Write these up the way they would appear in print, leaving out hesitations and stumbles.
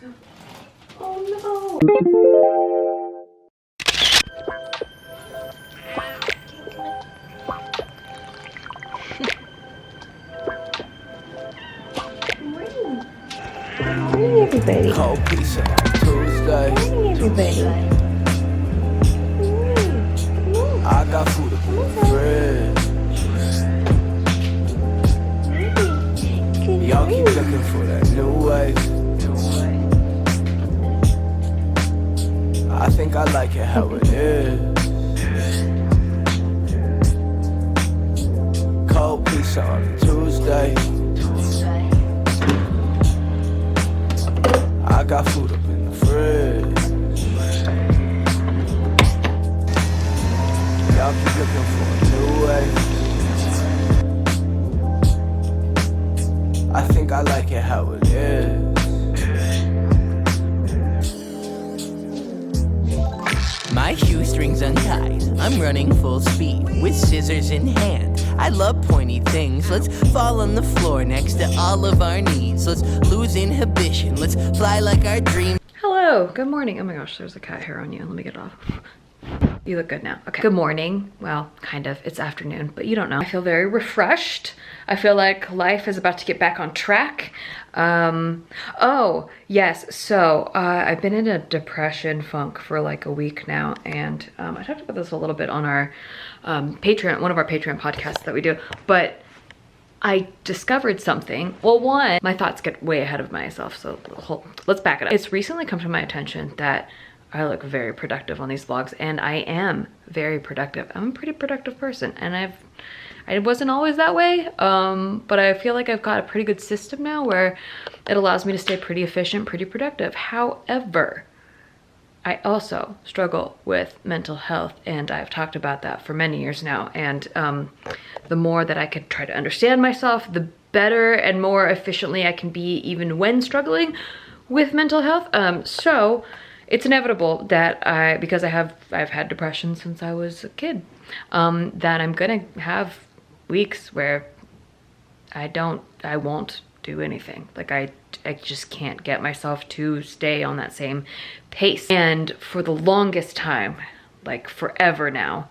Oh no! Good morning. Good morning, everybody. Cold pizza on Tuesday. Good morning, everybody. I got food up in the fridge. Y'all keep looking for that new wave. I think I like it how it is. Cold pizza on a Tuesday. I got food up in the fridge. Y'all keep looking for a new way. I think I like it how it is. My shoestrings untied, I'm running full speed, with scissors in hand. I love pointy things, let's fall on the floor next to all of our needs. Let's lose inhibition, let's fly like our dreams. Hello, good morning. Oh my gosh, there's a cat hair on you. Let me get it off. You look good now. Okay. Good morning. Well, kind of. It's afternoon, but you don't know. I feel very refreshed. I feel like life is about to get back on track. Oh, yes. So, I've been in a depression funk for like a week now, and I talked about this a little bit on our Patreon, one of our Patreon podcasts that we do, but I discovered something. Well, one, my thoughts get way ahead of myself, so let's back it up. It's recently come to my attention that I look very productive on these vlogs, and I am very productive. I'm a pretty productive person, and I wasn't always that way, but I feel like I've got a pretty good system now where it allows me to stay pretty efficient, pretty productive. However, I also struggle with mental health, and I've talked about that for many years now, and the more that I could try to understand myself, the better and more efficiently I can be even when struggling with mental health. So it's inevitable that because I've had depression since I was a kid, that I'm gonna have weeks where I won't do anything. Like I just can't get myself to stay on that same pace. And for the longest time, like forever now,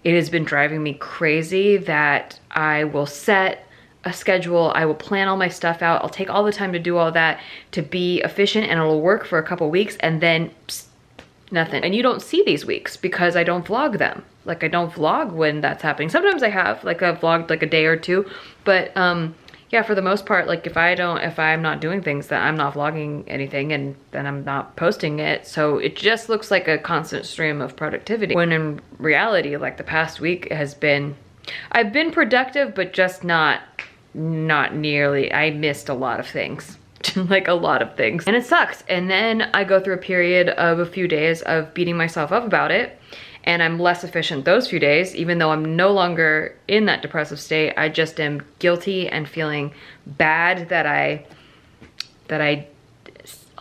it has been driving me crazy that I will set a schedule, I will plan all my stuff out, I'll take all the time to do all that to be efficient, and it'll work for a couple weeks, and then psst, nothing. And you don't see these weeks because I don't vlog them. Like I don't vlog when that's happening. Sometimes I have, like I've vlogged like a day or two, but yeah, for the most part, like if I'm not doing things, then I'm not vlogging anything, and then I'm not posting it. So it just looks like a constant stream of productivity, when in reality, like the past week has been, I've been productive, but just not nearly. I missed a lot of things. Like a lot of things, and it sucks. And then I go through a period of a few days of beating myself up about it, and I'm less efficient those few days, even though I'm no longer in that depressive state. I just am guilty and feeling bad that I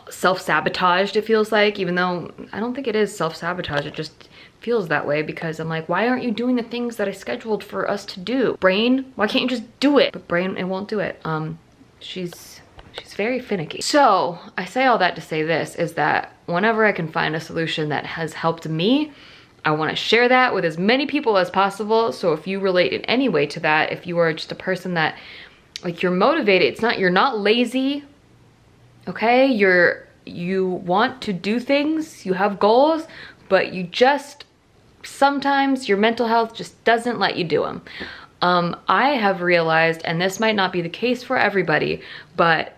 self-sabotaged, it feels like, even though I don't think it is self-sabotage. It just feels that way because I'm like, why aren't you doing the things that I scheduled for us to do? Brain, why can't you just do it? But brain, it won't do it. She's very finicky. So I say all that to say this, is that whenever I can find a solution that has helped me, I want to share that with as many people as possible. So if you relate in any way to that, if you are just a person that like you're motivated, you're not lazy, okay? You want to do things, you have goals, but you just, sometimes your mental health just doesn't let you do them. I have realized, and this might not be the case for everybody, but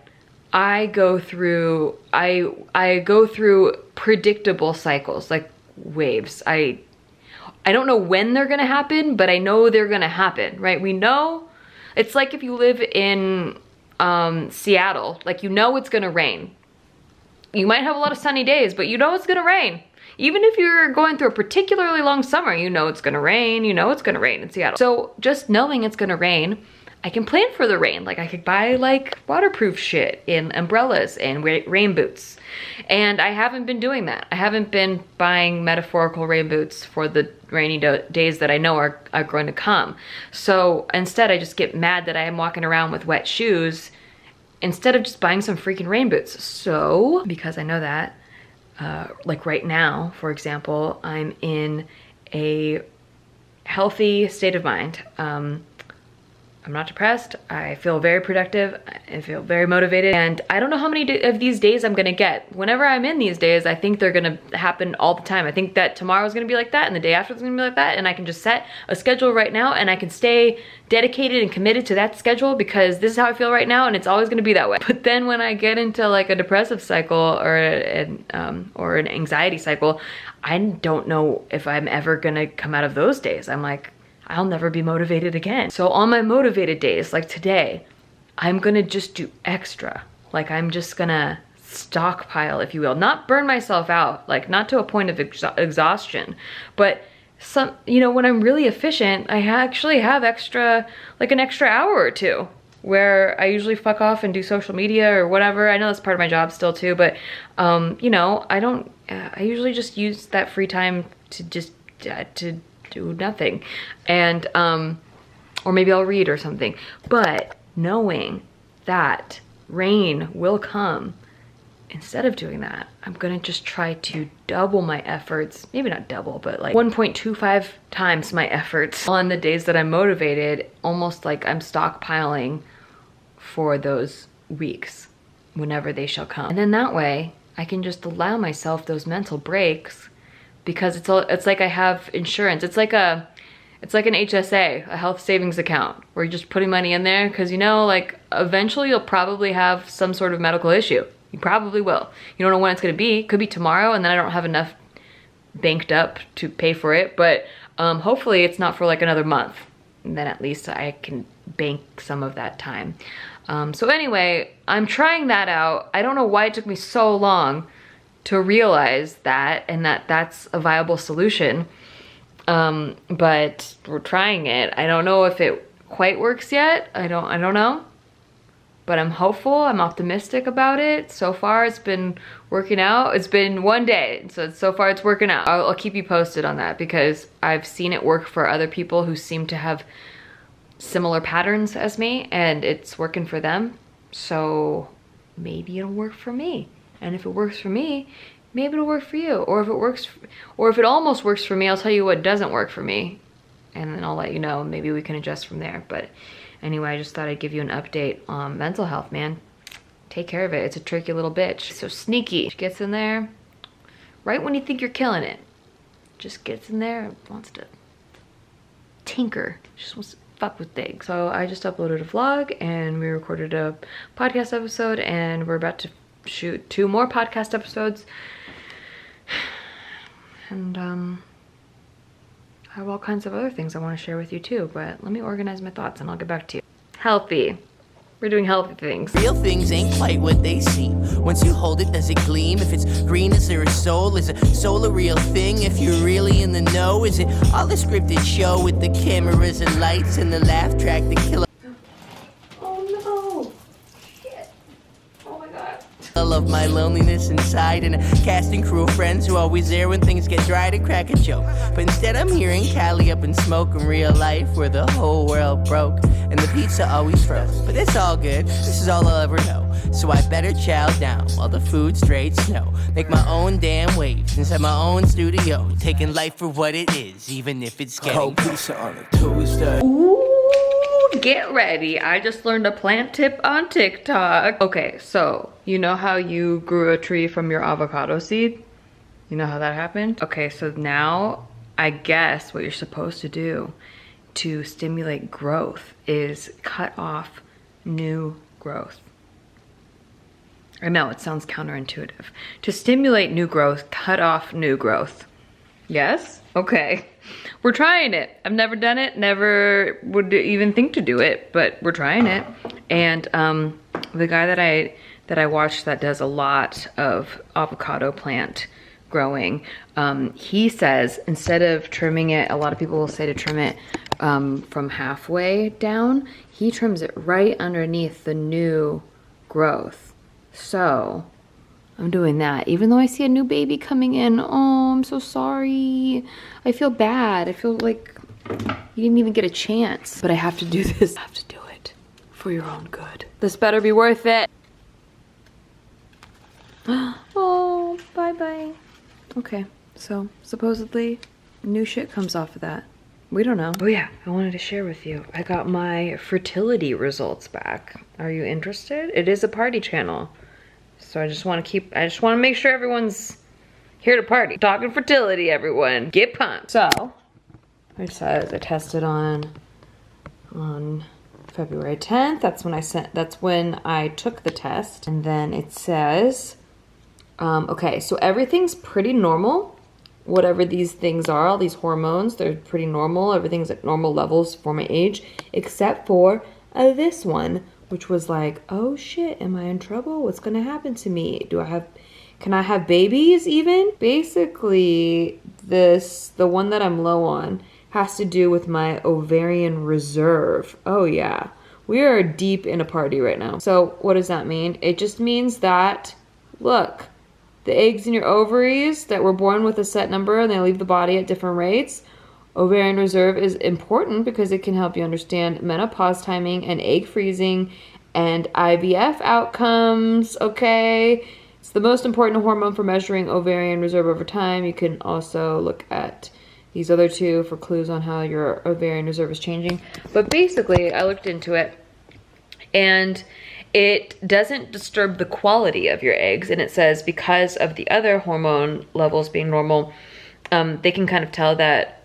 I go through predictable cycles, like waves. I don't know when they're gonna happen, but I know they're gonna happen, right? We know, it's like if you live in Seattle, like you know it's gonna rain. You might have a lot of sunny days, but you know it's gonna rain. Even if you're going through a particularly long summer, you know it's gonna rain, you know it's gonna rain in Seattle. So just knowing it's gonna rain, I can plan for the rain. Like I could buy like waterproof shit and umbrellas and rain boots. And I haven't been doing that. I haven't been buying metaphorical rain boots for the rainy days that I know are going to come. So instead I just get mad that I am walking around with wet shoes instead of just buying some freaking rain boots. So, because I know that, like right now, for example, I'm in a healthy state of mind. I'm not depressed. I feel very productive. I feel very motivated. And I don't know how many of these days I'm gonna get. Whenever I'm in these days, I think they're gonna happen all the time. I think that tomorrow's gonna be like that and the day after is gonna be like that. And I can just set a schedule right now and I can stay dedicated and committed to that schedule because this is how I feel right now and it's always gonna be that way. But then when I get into like a depressive cycle or an anxiety cycle, I don't know if I'm ever gonna come out of those days. I'm like, I'll never be motivated again. So on my motivated days, like today, I'm gonna just do extra. Like I'm just gonna stockpile, if you will. Not burn myself out, like not to a point of exhaustion, but some, you know, when I'm really efficient, I actually have extra, like an extra hour or two where I usually fuck off and do social media or whatever. I know that's part of my job still too, but you know, I usually just use that free time to just, to do nothing, and or maybe I'll read or something. But knowing that rain will come, instead of doing that, I'm gonna just try to double my efforts, maybe not double, but like 1.25 times my efforts on the days that I'm motivated, almost like I'm stockpiling for those weeks whenever they shall come. And then that way I can just allow myself those mental breaks, because it's like I have insurance. It's like an HSA, a health savings account, where you're just putting money in there because, you know, like eventually you'll probably have some sort of medical issue. You probably will. You don't know when it's gonna be. It could be tomorrow and then I don't have enough banked up to pay for it, but hopefully it's not for like another month. And then at least I can bank some of that time. So anyway, I'm trying that out. I don't know why it took me so long to realize that, and that's a viable solution. But we're trying it. I don't know if it quite works yet. I don't know. But I'm hopeful, I'm optimistic about it. So far it's been working out. It's been one day, so far it's working out. I'll keep you posted on that because I've seen it work for other people who seem to have similar patterns as me, and it's working for them. So maybe it'll work for me. And if it works for me, maybe it'll work for you. Or if it almost works for me, I'll tell you what doesn't work for me. And then I'll let you know, maybe we can adjust from there. But anyway, I just thought I'd give you an update on mental health, man. Take care of it. It's a tricky little bitch. So sneaky. She gets in there right when you think you're killing it. Just gets in there and wants to tinker. She just wants to fuck with things. So I just uploaded a vlog and we recorded a podcast episode and we're about to shoot 2 more podcast episodes. And I have all kinds of other things I want to share with you too, but let me organize my thoughts and I'll get back to you. Healthy. We're doing healthy things. Real things ain't quite what they seem. Once you hold it, does it gleam? If it's green, is there a soul? Is a soul a real thing? If you're really in the know, is it all a scripted show with the cameras and lights and the laugh track that kill? Of my loneliness inside and a casting crew of friends who are always there when things get dry to crack a joke. But instead I'm hearing Cali up in smoke in real life where the whole world broke and the pizza always froze. But it's all good, this is all I'll ever know. So I better chow down while the food straight snow. Make my own damn waves inside my own studio, taking life for what it is, even if it's getting Cold pizza on a Tuesday. Ooh, get ready. I just learned a plant tip on TikTok. Okay, so you know how you grew a tree from your avocado seed? You know how that happened? Okay, so now I guess what you're supposed to do to stimulate growth is cut off new growth. I know it sounds counterintuitive. To stimulate new growth, cut off new growth. Yes? Okay. We're trying it. I've never done it, never would even think to do it, but we're trying it. And the guy that I watched that does a lot of avocado plant growing, he says instead of trimming it, a lot of people will say to trim it from halfway down, he trims it right underneath the new growth. So I'm doing that. Even though I see a new baby coming in, oh, I'm so sorry. I feel bad. I feel like you didn't even get a chance. But I have to do this. I have to do it for your own good. This better be worth it. Oh, bye-bye. Okay, so supposedly new shit comes off of that. We don't know. Oh yeah, I wanted to share with you. I got my fertility results back. Are you interested? It is a party channel. So I just want to make sure everyone's here to party. Talking fertility, everyone. Get pumped. So, it says I tested on February 10th. That's when I took the test. And then it says, okay, so everything's pretty normal. Whatever these things are, all these hormones, they're pretty normal. Everything's at normal levels for my age, except for this one, which was like, oh shit, am I in trouble? What's gonna happen to me? Can I have babies even? Basically, the one that I'm low on has to do with my ovarian reserve. Oh yeah, we are deep in a party right now. So what does that mean? It just means that, look, the eggs in your ovaries that were born with a set number and they leave the body at different rates. Ovarian reserve is important because it can help you understand menopause timing and egg freezing and IVF outcomes, okay? It's the most important hormone for measuring ovarian reserve over time. You can also look at these other two for clues on how your ovarian reserve is changing. But basically, I looked into it and it doesn't disturb the quality of your eggs, and it says because of the other hormone levels being normal, they can kind of tell that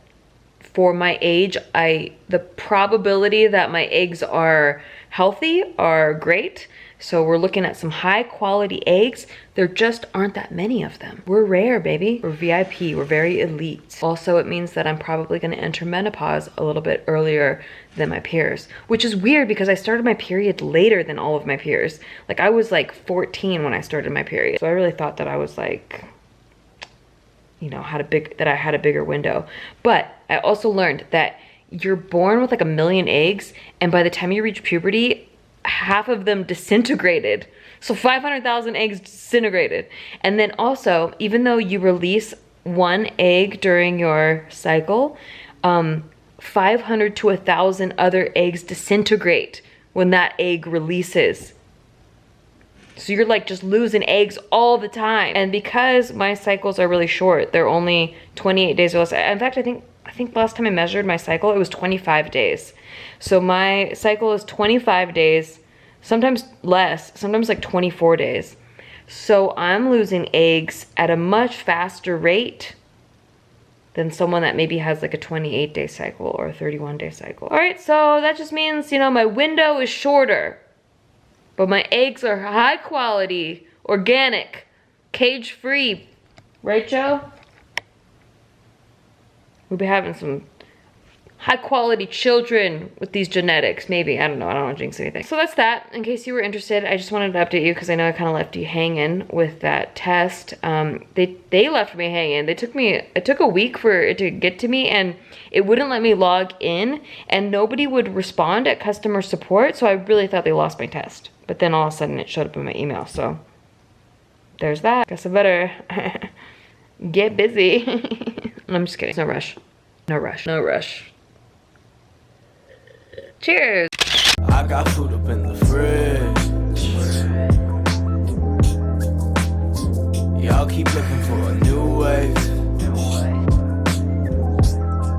for my age, the probability that my eggs are healthy are great. So we're looking at some high quality eggs. There just aren't that many of them. We're rare, baby. We're VIP, we're very elite. Also, it means that I'm probably gonna enter menopause a little bit earlier than my peers, which is weird because I started my period later than all of my peers. Like I was like 14 when I started my period. So I really thought that I was like, you know, that I had a bigger window. But I also learned that you're born with like 1 million eggs, and by the time you reach puberty, half of them disintegrated. So 500,000 eggs disintegrated. And then also, even though you release one egg during your cycle, 500 to 1,000 other eggs disintegrate when that egg releases. So you're like just losing eggs all the time. And because my cycles are really short, they're only 28 days or less. In fact, I think last time I measured my cycle, it was 25 days. So my cycle is 25 days, sometimes less, sometimes like 24 days. So I'm losing eggs at a much faster rate than someone that maybe has like a 28-day cycle or a 31-day cycle. All right, so that just means, you know, my window is shorter, but my eggs are high quality, organic, cage-free. Right, Joe? We'll be having some high quality children with these genetics, maybe. I don't know, I don't want to jinx anything. So that's that. In case you were interested, I just wanted to update you because I know I kind of left you hanging with that test. They left me hanging. It took a week for it to get to me, and it wouldn't let me log in, and nobody would respond at customer support, so I really thought they lost my test. But then all of a sudden it showed up in my email, so there's that. Guess I better get busy. I'm just kidding. No rush. No rush. No rush. Cheers. I got food up in the fridge.